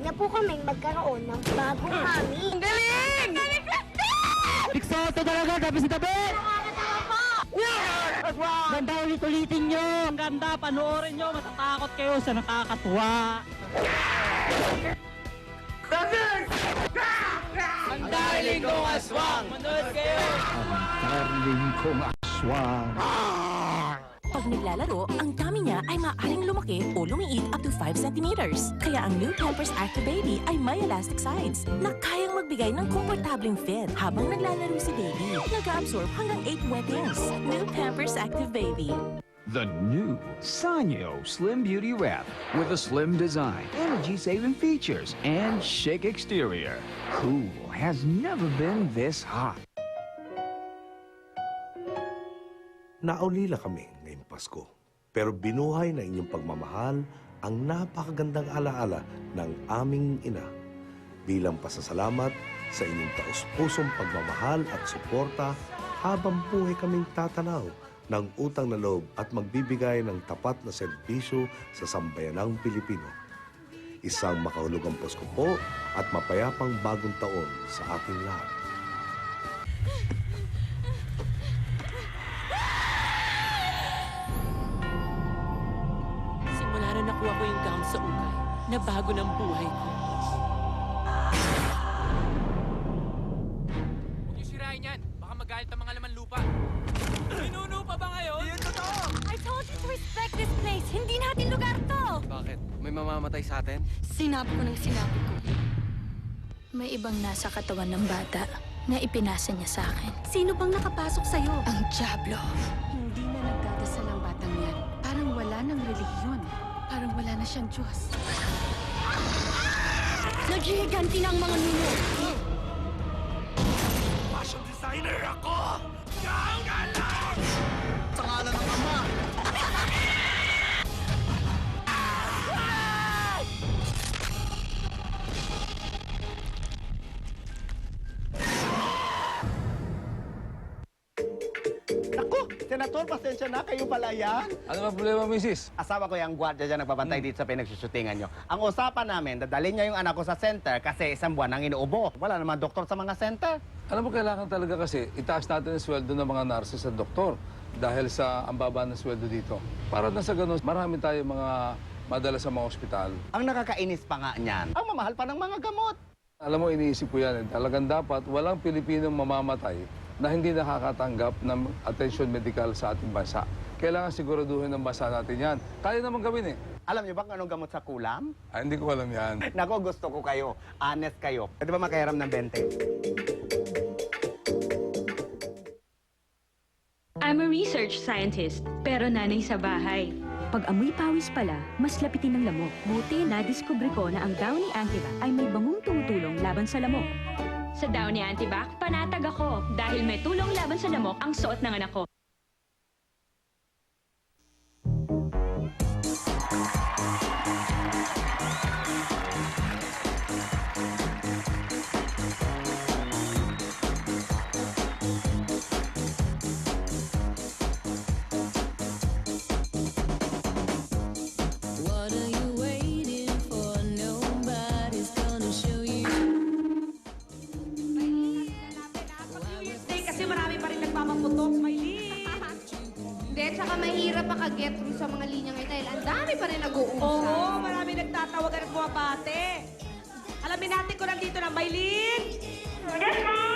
na po kaming magkaroon ng bagong mami. Ang galing! Piksoto talaga, tabi sa tabi! Ganda ulit-ulitin nyo! Ang ganda, panoorin nyo, matatakot kayo sa nakakatuwa. Ang darling kong aswang! Manood kayo! Darling kong aswang. Pag naglalaro, ang tummy niya ay maaaring lumaki o lumiit up to 5 centimeters. Kaya ang new Pampers Active Baby ay may elastic sides na kayang magbigay ng komportableng fit habang naglalaro si baby. Nag-absorb hanggang 8 wettings. New Pampers Active Baby. The new Sanyo Slim Beauty Wrap with a slim design, energy-saving features, and chic exterior. Cool has never been this hot. Naulila kami ngayong Pasko, pero binuhay na inyong pagmamahal ang napakagandang alaala ng aming ina. Bilang pasasalamat sa inyong taus-pusong pagmamahal at suporta habang buhay kaming tatanaw ng utang na loob at magbibigay ng tapat na serbisyo sa sambayanang Pilipino. Isang makahulugang Pasko po at mapayapang bagong taon sa ating lahat. Simula na nakuha ko yung gown sa ukay, na bago ng buhay ko. Huwag niyo sirain yan. Baka magalit ang mga laman lupa. Pinuno pa ba ngayon? Yan totoo! I told you to respect this place. Hindi natin lugar to. Bakit? May mamamatay sa atin? Sinabi ko ng sinabi ko. May ibang nasa katawan ng bata na ipinasa niya sa akin. Sino bang nakapasok sa'yo? Ang Diablo. Hindi na nagdadasal ang batang yan. Parang wala ng relihiyon. Parang wala na siyang Diyos. Naghihiganti ng mga nuno. Fashion designer ako! Galang! Sa ngalan ng Ama! Naku, Senator, pasensya na. Kayo pala yan. Ano ba problema, misis? Asawa ko yung gwardiya dyan nagbabantay dito sa pinagsushootingan nyo. Ang usapan namin, dadalhin niya yung anak ko sa center kasi isang buwan nang inuubo. Wala naman doktor sa mga center. Alam mo, kailangan talaga kasi itaas natin ang sweldo ng mga nurses at doktor dahil sa ang baba ng sweldo dito. Para na sa ganun, marami tayo mga madala sa mga ospital. Ang nakakainis pa nga niyan, ang mamahal pa ng mga gamot. Alam mo, iniisip ko yan. Talagang dapat walang Pilipinong mamamatay na hindi nakakatanggap ng attention medical sa ating bansa. Kailangan siguraduhin ng bansa natin yan. Kaya naman gawin eh. Alam niyo ba kung anong gamot sa kulam? Ay, hindi ko alam yan. Nako, gusto ko kayo. Honest kayo. Pwede ba makahiram ng 20? I'm a research scientist, pero nanay sa bahay. Pag amoy pawis pala, mas lapitin ng lamok. Buti na-discover ko na ang Downy Antibac ay may bangong tumutulong laban sa lamok. Sa Downy Antibac, panatag ako dahil may tulong laban sa lamok ang suot ng anak ko. Hindi, tsaka mahirap makaget through sa mga linya ngayon dahil ang dami pa rin nag-uusap. Oo, marami nagtatawagan at bumabate. Alamin natin kung nandito na, Maylin!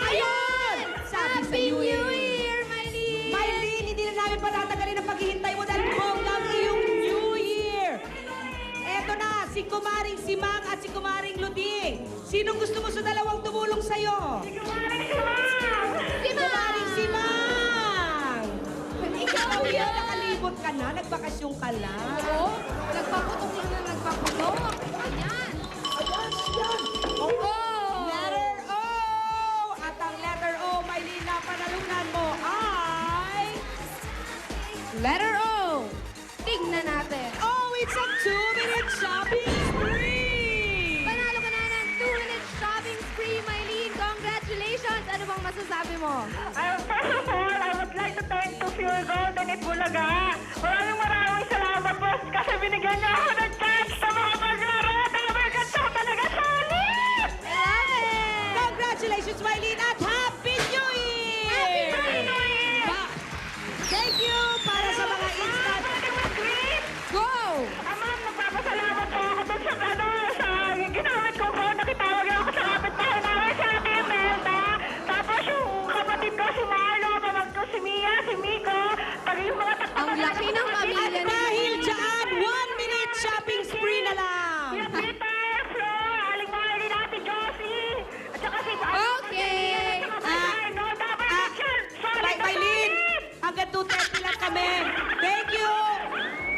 Ayun! Happy New Year, Maylin! Maylin, hindi na namin patatagalin ang paghihintay mo dahil hanggang iyong New Year! Eto na, si Kumaring Simang at si Kumaring Luding. Sinong gusto mo sa dalawang tumulong sa'yo? Si Kumaring Simang! Kumaring Simang! Ikaw yan, nakalibot ka na, nagbakasyon ka lang. Oo, nagpaputok lang na nagpaputok. Ayan! Oo! Letter O! At ang letter O, Maylin, na panalunan mo ay... Letter O! Tingnan natin. Oh, it's a 2-minute shopping spree! Panalo ka na ng 2-minute shopping spree, Maylin. Congratulations! Ano bang masasabi mo? First of all, I would like to thank to Pure Gold and Itbulaga. Maraming salamat po kasi binigyan niyo ako ng chance sa mga maglaro. Talaga talaga sa you para sa mga instant. Go! Ma'am, nagpapasalamat po ako dun sa ginamit ko po. Nakitawag ako sa kapitbahay namin sa Ate Imelda. Tapos yung kapatid ko si Marlo, kapag ko si Mia, si Miko, pag yung mga Ang laki ng pamilya At dahil dyan, 1-minute shopping spree na lang. Peter, Flo, Aling Marley, Ate Josie, at saka si Okay. Maylin, hanggang 2:30 lang kami. Thank you.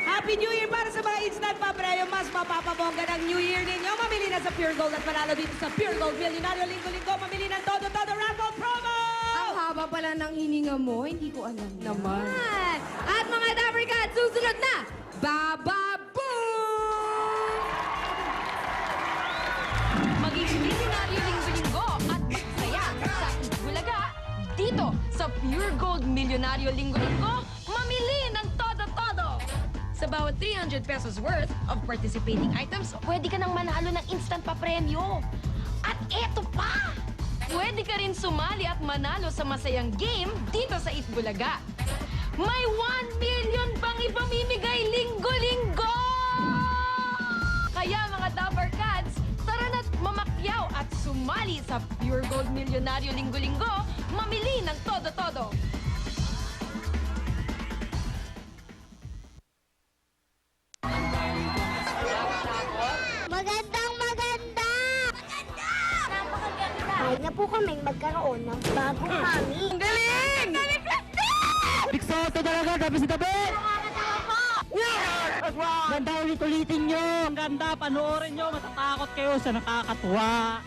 Happy New Year para sa mga instant papremyo. Mas mapapabongga ng New Year ninyo. Mamili na sa Pure Gold at manalo dito sa Pure Gold Millionario Linggo-Linggo. Mamili ng todo-todo raffle promo! Ang haba pala ng hininga mo, hindi ko alam naman. At mga Dapper Cats, susunod na, Bababoom! Maging milyonaryo linggo-linggo at magsaya sa Bulaga. Dito sa Pure Gold Milyonaryo Linggo-Linggo, mamili ng todo-todo. Sa bawat 300 pesos worth of participating items, pwede ka nang manalo ng instant pa-premyo. At eto pa! Pwede ka rin sumali at manalo sa masayang game dito sa Itbulaga. May 1 million pang ipamimigay linggo-linggo! Kaya mga Dapper Cats, tara na't mamakyaw at sumali sa Pure Gold Milyonaryo Linggo-Linggo, mamili ng todo-todo. Magandang maganda! Maganda! Napakaganda! Kahit na po kaming magkaroon ng bagong mami. Ang galing! Bigsoto talaga, gabi si Dabi! Ganda ulit-ulitin nyo! Ang ganda, panoorin nyo, matatakot kayo sa nakakatuwa.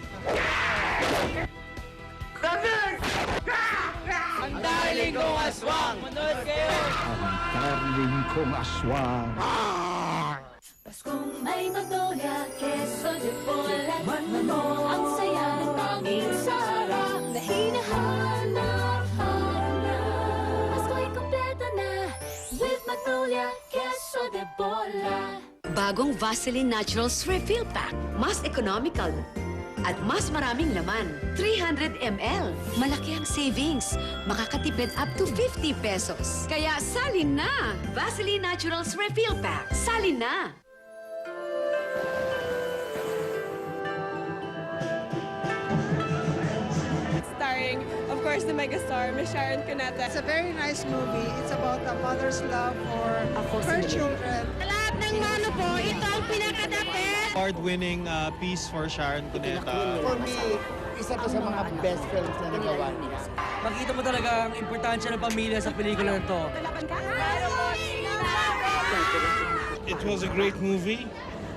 Ang darling kong aswang! Manood kayo! Darling kong aswang. Paskong may magnolia, queso de bola. Ang saya ng tanging sarap na hinahanap-hanap. Pasko'y kompleto na with Magnolia, queso de bola. Bagong Vaseline Naturals Refill Pack. Mas economical at mas maraming laman. 300 ml. Malaki ang savings. Makakatipid up to 50 pesos. Kaya salin na! Vaseline Naturals Refill Pack. Salin na! Starring, of course, the megastar, Miss Sharon Cuneta. It's a very nice movie. It's about a mother's love for her children. Sa lahat ng mano po, ito ang pinakadapit. Award-winning piece for Sharon Cuneta. For me, isa to sa mga best films na nagawa niya. Makita mo talaga ang importansya ng pamilya sa pelikula na to. It was a great movie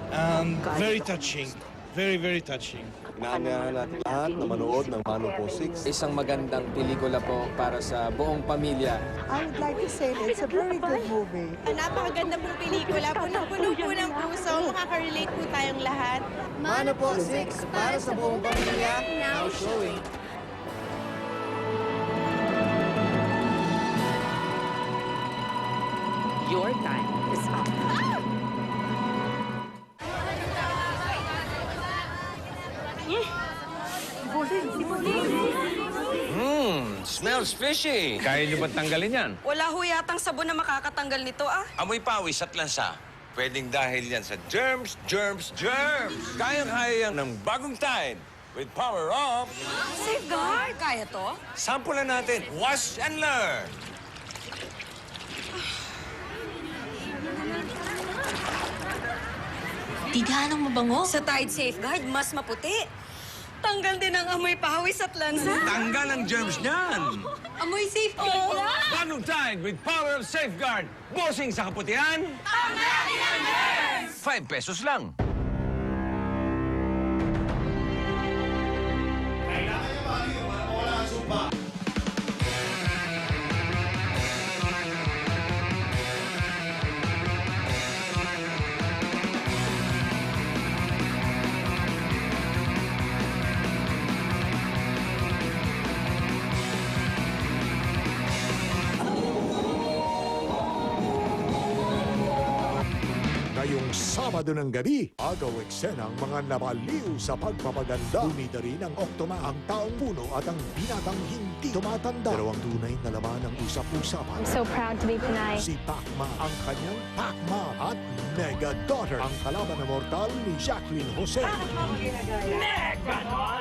and very touching. Very, very touching. Inaanyahan natin lahat na manood ng Mano Po 6. Isang magandang pelikula po para sa buong pamilya. I would like to say that it's a very good movie. Napakaganda pong pelikula. Punong-puno po ng puso. Makaka-relate po tayong lahat. Mano Po 6 para sa buong pamilya. Now showing. Your time is up. Smells fishy. Kaya niyo ba tanggalin yan? Wala ho yatang sabon na makakatanggal nito, ah. Amoy pawis at lansa. Pwedeng dahil yan sa germs, germs, germs. Kaya-kaya yan ng bagong Tide with power of... Safeguard! Kaya to? Sample na natin. Wash and learn. Di ganong mabango. Sa Tide Safeguard, mas maputi. Tanggal din ang amoy pawis at lansa. Tanggal ang germs niyan. Amoy safeguard na! Bagong Tide with power of safeguard. Bossing sa kaputihan. Tanggalin ang germs! 5 pesos lang. Ngayong Sabado ng gabi, agaw eksena ang mga nabaliw sa pagpapaganda. Bumida rin ang Octoma, ang taong puno at ang binatang hindi tumatanda. Pero ang tunay na laman ng usap-usapan. I'm so proud to be Pinay. Si Pacma, ang kanyang Pacma at Mega Daughter, ang kalaban na mortal ni Jacqueline Jose.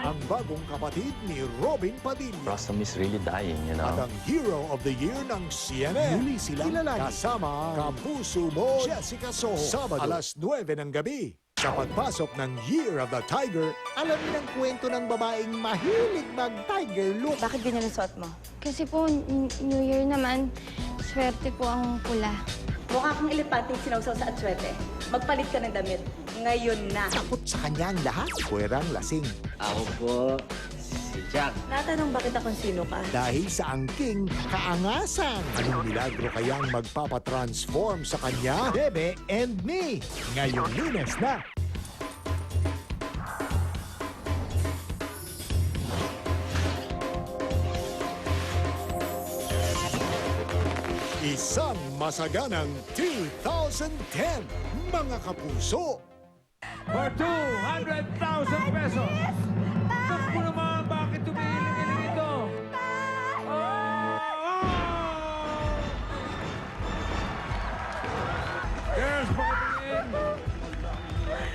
Ang bagong kapatid ni Robin Padilla. Rostam is really dying, you know. At ang Hero of the Year ng CNN. Muli silang kasama Kapuso mo, Jessica Soho. Sabado, alas 9 ng gabi. Sa pagpasok ng Year of the Tiger, alam niyo ang kwento ng babaeng mahilig mag-tiger look. Bakit ganyan ang suot mo? Kasi po, New Year naman, swerte po ang pula. Mukha kang elepanteng sinawsaw sa atswete. Magpalit ka ng damit. Ngayon na. Takot sa kanya ang lahat. Puwerang lasing. Ako po, si Jack. Natanong ba kita kung sino ka? Dahil sa angking kaangasan. Anong milagro kayang magpapatransform sa kanya? Bebe and Me. Ngayong Lunes na. Isang masaganang 2010, mga kapuso. For 200,000 pesos! Tok mo naman, bakit tumihiling-hiling ito? Girls, pakitingin!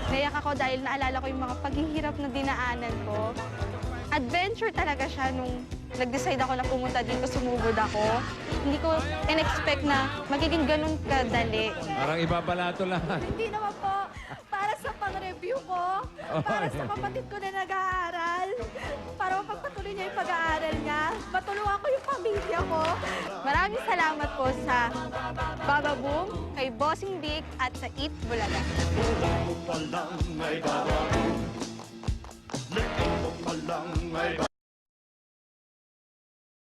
Naiyak ako dahil naalala ko yung mga paghihirap na dinaanan ko. Adventure talaga siya nung nag-decide ako na pumunta dito, sumugod ako. Hindi ko in-expect na magiging ganun kadali. Parang ibabalato lahat. Hindi naman po. Para sa pang-review ko, para sa kapatid ko na nag-aaral, para mapagpatuloy niya yung pag-aaral niya, matulungan ko yung pamilya ko. Maraming salamat po sa Baba Boom, kay Bossing Dick, at sa Eat Bulaga. Palang may baba. Likod mo palang may baba.